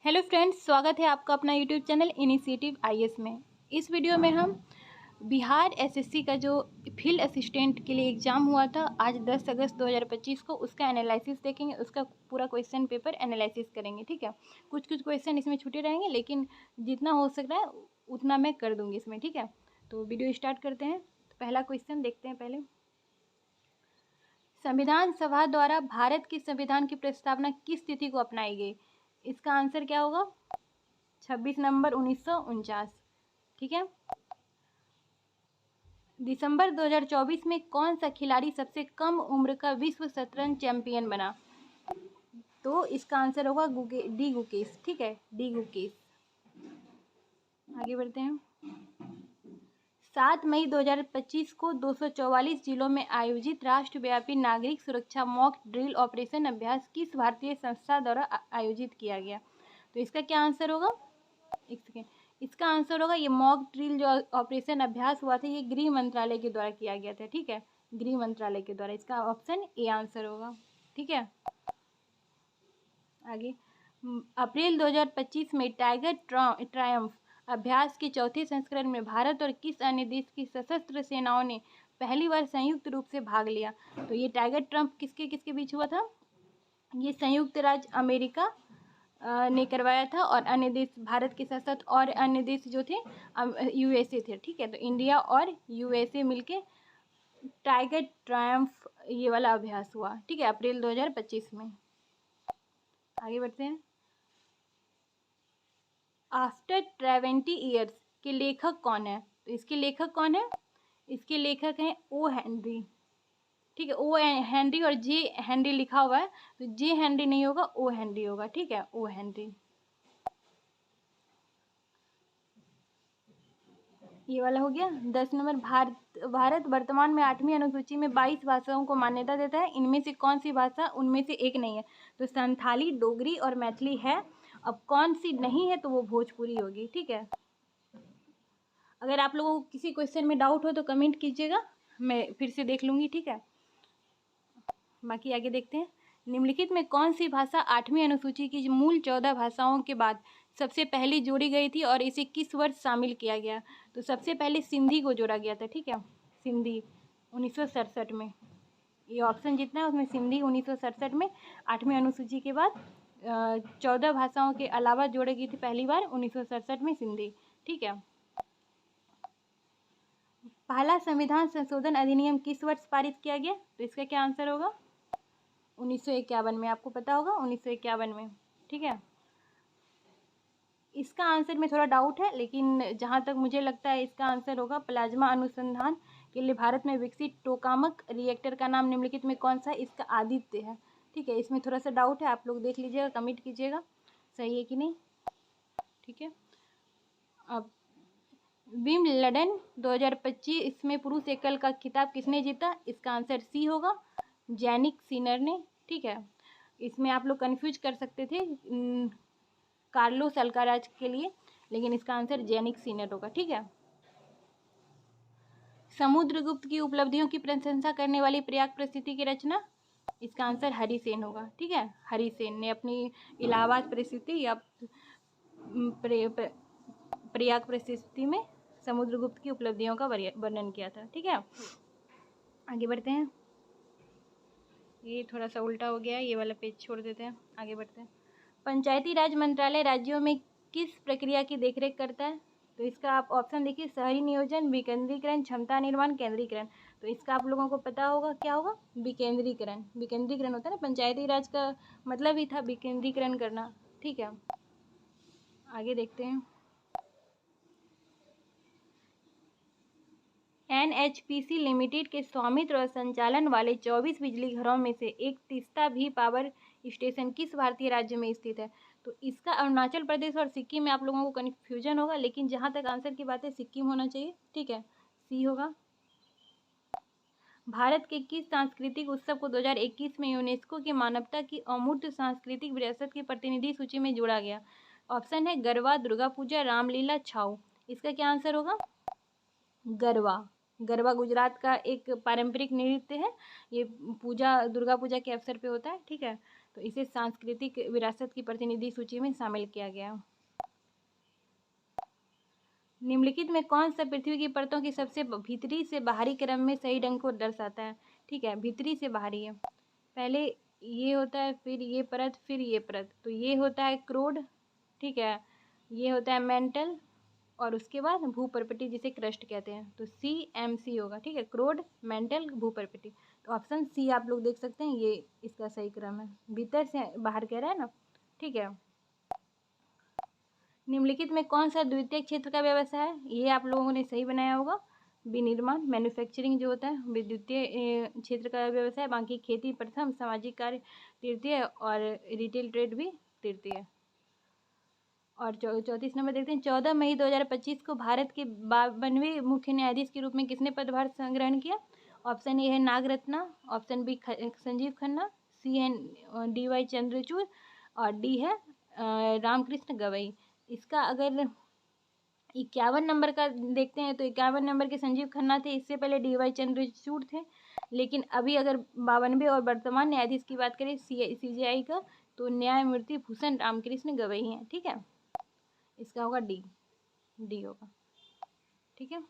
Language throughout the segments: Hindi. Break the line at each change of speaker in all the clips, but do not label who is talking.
हेलो फ्रेंड्स, स्वागत है आपका अपना यूट्यूब चैनल इनिशिएटिव आईएएस में। इस वीडियो में हम बिहार एसएससी का जो फील्ड असिस्टेंट के लिए एग्ज़ाम हुआ था आज 10 अगस्त 2025 को, उसका एनालिसिस देखेंगे। उसका पूरा क्वेश्चन पेपर एनालिसिस करेंगे। ठीक है, कुछ क्वेश्चन इसमें छूटे रहेंगे, लेकिन जितना हो सक रहा है उतना मैं कर दूँगी इसमें। ठीक है, तो वीडियो स्टार्ट करते हैं। तो पहला क्वेश्चन देखते हैं। पहले, संविधान सभा द्वारा भारत के संविधान की प्रस्तावना किस तिथि को अपनाई गई? इसका आंसर क्या होगा? 26 नवंबर 1949। ठीक है। दिसंबर 2024 में कौन सा खिलाड़ी सबसे कम उम्र का विश्व शतरंज चैंपियन बना? तो इसका आंसर होगा डी गुकेश। ठीक है, डी गुकेश। आगे बढ़ते हैं। 7 मई 2025 को 244 जिलों में आयोजित राष्ट्रव्यापी नागरिक सुरक्षा मॉक ड्रिल ऑपरेशन अभ्यास किस भारतीय संस्था द्वारा आयोजित किया गया? तो इसका क्या आंसर होगा? एक सेकेंड, इसका आंसर होगा, ये मॉक ड्रिल जो ऑपरेशन अभ्यास हुआ था ये गृह मंत्रालय के द्वारा किया गया था। ठीक है, गृह मंत्रालय के द्वारा। इसका ऑप्शन ए आंसर होगा। ठीक है, आगे। अप्रैल 2025 में टाइगर ट्रायम्फ अभ्यास के चौथे संस्करण में भारत और किस अन्य देश की सशस्त्र सेनाओं ने पहली बार संयुक्त रूप से भाग लिया? तो ये टाइगर ट्रम्प किसके किसके बीच हुआ था? ये संयुक्त राज्य अमेरिका ने करवाया था, और अन्य देश भारत के साथ साथ और अन्य देश जो थे यूएसए थे। ठीक है, तो इंडिया और यूएसए मिलके टाइगर ट्रायम्फ ये वाला अभ्यास हुआ। ठीक है, अप्रैल 2025 में। आगे बढ़ते हैं। आफ्टर 70 ईयर्स के लेखक कौन है? तो इसके लेखक कौन है? इसके लेखक हैं ओ हेनरी। ठीक है, ओ हेनरी और जे हेनरी लिखा हुआ है, तो जे हेनरी नहीं होगा, ओ हेनरी होगा। ठीक है, ओ हेनरी। ये वाला हो गया। 10 नंबर, भारत वर्तमान में 8वीं अनुसूची में 22 भाषाओं को मान्यता देता है। इनमें से कौन सी भाषा उनमें से एक नहीं है? तो संथाली, डोगरी और मैथिली है। अब कौन सी नहीं है? तो वो भोजपुरी होगी। ठीक है, अगर आप लोगों को किसी क्वेश्चन में डाउट हो तो कमेंट कीजिएगा, मैं फिर से देख लूँगी। ठीक है, बाकी आगे देखते हैं। निम्नलिखित में कौन सी भाषा 8वीं अनुसूची की मूल 14 भाषाओं के बाद सबसे पहले जोड़ी गई थी और इसे किस वर्ष शामिल किया गया? तो सबसे पहले सिंधी को जोड़ा गया था। ठीक है, सिंधी 1967 में। ये ऑप्शन जितना है उसमें सिंधी 1967 में 8वीं अनुसूची के बाद 14 भाषाओं के अलावा जोड़ी गई थी पहली बार 1967 में सिंधी। ठीक है, पहला संविधान संशोधन अधिनियम किस वर्ष पारित किया गया? तो इसका क्या आंसर होगा? 1951 में। आपको पता होगा, 1951 में। ठीक है, इसका आंसर में थोड़ा डाउट है, लेकिन जहाँ तक मुझे लगता है इसका आंसर होगा प्लाज्मा अनुसंधान के लिए भारत में विकसित टोकामक रिएक्टर का नाम निम्नलिखित में कौन सा है? इसका आदित्य है। ठीक है, इसमें थोड़ा सा डाउट है, आप लोग देख लीजिएगा, कमेंट कीजिएगा सही है कि नहीं। ठीक है, अब विम्बलडन 2025 इसमें पुरुष एकल का खिताब किसने जीता? इसका आंसर सी होगा, जैनिक सिनर ने। ठीक है, इसमें आप लोग कंफ्यूज कर सकते थे कार्लोस अल्काराज के लिए, लेकिन इसका आंसर जैनिक सिनर होगा। ठीक है, समुद्रगुप्त की उपलब्धियों की प्रशंसा करने वाली प्रयाग परिस्थिति की रचना? इसका आंसर हरिसेन होगा। ठीक है, हरिसेन ने अपनी इलाहाबाद परिस्थिति या प्रयाग परिस्थिति में समुद्रगुप्त की उपलब्धियों का वर्णन किया था। ठीक है, आगे बढ़ते हैं। ये थोड़ा सा उल्टा हो गया है, ये वाला पेज छोड़ देते हैं, आगे बढ़ते हैं। पंचायती राज मंत्रालय राज्यों में किस प्रक्रिया की देखरेख करता है? तो इसका आप ऑप्शन देखिए, शहरी नियोजन, विकेंद्रीकरण, क्षमता निर्माण, केंद्रीकरण। तो इसका आप लोगों को पता होगा क्या होगा? विकेंद्रीकरण। विकेंद्रीकरण होता है ना, पंचायती राज का मतलब ही था विकेंद्रीकरण करना। ठीक है, आगे देखते हैं। एनएचपीसी लिमिटेड के स्वामित्व और संचालन वाले 24 बिजली घरों में से एक तीस्ता भी पावर स्टेशन किस भारतीय राज्य में स्थित है? तो इसका अरुणाचल प्रदेश और सिक्किम में आप लोगों को कन्फ्यूजन होगा, लेकिन जहाँ तक आंसर की बात है सिक्किम होना चाहिए। ठीक है, सी होगा। भारत के किस सांस्कृतिक उत्सव को 2021 में यूनेस्को की मानवता की अमूर्त सांस्कृतिक विरासत की प्रतिनिधि सूची में जोड़ा गया? ऑप्शन है गरबा, दुर्गा पूजा, रामलीला, छाऊ। इसका क्या आंसर होगा? गरबा। गरबा गुजरात का एक पारंपरिक नृत्य है। ये पूजा, दुर्गा पूजा के अवसर पे होता है। ठीक है, तो इसे सांस्कृतिक विरासत की प्रतिनिधि सूची में शामिल किया गया। निम्नलिखित में कौन सा पृथ्वी की परतों की सबसे भीतरी से बाहरी क्रम में सही ढंग को दर्शाता है? ठीक है, भीतरी से बाहरी है। पहले ये होता है, फिर ये परत, फिर ये परत। तो ये होता है क्रोड, ठीक है, ये होता है मेंटल, और उसके बाद भूपर्पटी जिसे क्रस्ट कहते हैं। तो CMC होगा, ठीक है, क्रोड, मेंटल, भूपर्पटी। तो ऑप्शन सी आप लोग देख सकते हैं, ये इसका सही क्रम है, भीतर से बाहर कह रहा है ना, ठीक है। निम्नलिखित में कौन सा द्वितीय क्षेत्र का व्यवसाय है? ये आप लोगों ने सही बनाया होगा, विनिर्माण, मैन्युफैक्चरिंग जो होता है द्वितीय क्षेत्र का व्यवसाय। बाकी खेती प्रथम, सामाजिक कार्य तृतीय, और रिटेल ट्रेड भी तृतीय। और 34 नंबर देखते हैं, 14 मई 2025 को भारत के 52वें मुख्य न्यायाधीश के रूप में किसने पदभार ग्रहण किया? ऑप्शन ए है नागरत्ना, ऑप्शन बी संजीव खन्ना, सी है DY चंद्रचूड़, और डी है रामकृष्ण गवई। इसका अगर 51 नंबर का देखते हैं तो 51 नंबर के संजीव खन्ना थे, इससे पहले DY चंद्रचूड़ थे। लेकिन अभी अगर 52वें और वर्तमान न्यायाधीश की बात करें CJI का, तो न्यायमूर्ति भूषण रामकृष्ण गवई हैं, ठीक है। इसका होगा डी होगा, ठीक है।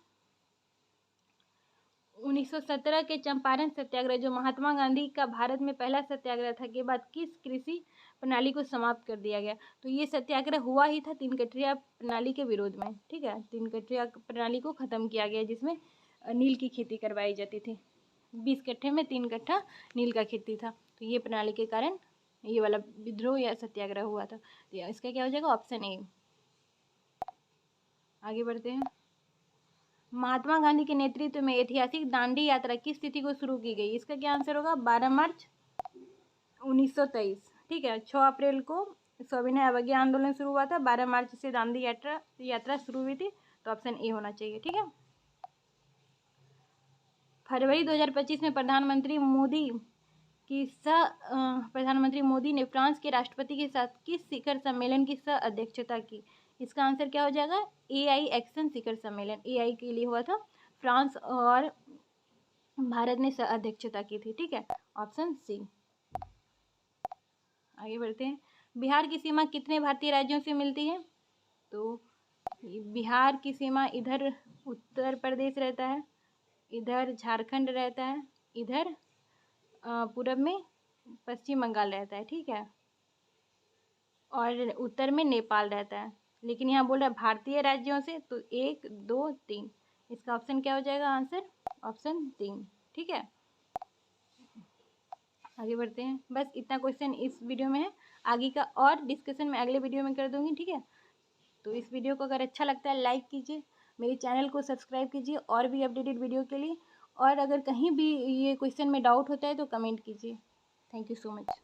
1917 के चंपारण सत्याग्रह, जो महात्मा गांधी का भारत में पहला सत्याग्रह था, के बाद किस कृषि प्रणाली को समाप्त कर दिया गया? तो ये सत्याग्रह हुआ ही था 3 कटरिया प्रणाली के विरोध में, ठीक है। 3 कटरिया प्रणाली को ख़त्म किया गया, जिसमें नील की खेती करवाई जाती थी। 20 कट्ठे में 3 कट्ठा नील का खेती था। तो ये प्रणाली के कारण ये वाला विद्रोह या सत्याग्रह हुआ था। तो इसका क्या हो जाएगा? Option A. आगे बढ़ते हैं। महात्मा गांधी के नेतृत्व में ऐतिहासिक दांडी यात्रा किस तिथि को शुरू की गई? इसका क्या आंसर होगा? 12 मार्च 1923, ठीक है। 6 अप्रैल को सविनय अवज्ञा आंदोलन शुरू हुआ था, 12 मार्च से दांडी यात्रा शुरू हुई थी। तो ऑप्शन ए होना चाहिए, ठीक है। फरवरी 2025 में प्रधानमंत्री मोदी ने फ्रांस के राष्ट्रपति के साथ किस शिखर सम्मेलन की सह अध्यक्षता की? इसका आंसर क्या हो जाएगा? AI एक्शन शिखर सम्मेलन, AI के लिए हुआ था। फ्रांस और भारत ने सह अध्यक्षता की थी, ठीक है। Option C. आगे बढ़ते हैं। बिहार की सीमा कितने भारतीय राज्यों से मिलती है? तो बिहार की सीमा इधर उत्तर प्रदेश रहता है, इधर झारखंड रहता है, इधर पूरब में पश्चिम बंगाल रहता है, ठीक है, और उत्तर में नेपाल रहता है। लेकिन यहाँ बोल रहा है भारतीय राज्यों से, तो 1 2 3, इसका ऑप्शन क्या हो जाएगा? आंसर ऑप्शन 3, ठीक है। आगे बढ़ते हैं। बस इतना क्वेश्चन इस वीडियो में है, आगे का और डिस्कशन मैं अगले वीडियो में कर दूंगी, ठीक है। तो इस वीडियो को अगर अच्छा लगता है लाइक कीजिए, मेरे चैनल को सब्सक्राइब कीजिए और भी अपडेटेड वीडियो के लिए। और अगर कहीं भी ये क्वेश्चन में डाउट होता है तो कमेंट कीजिए। Thank you so much.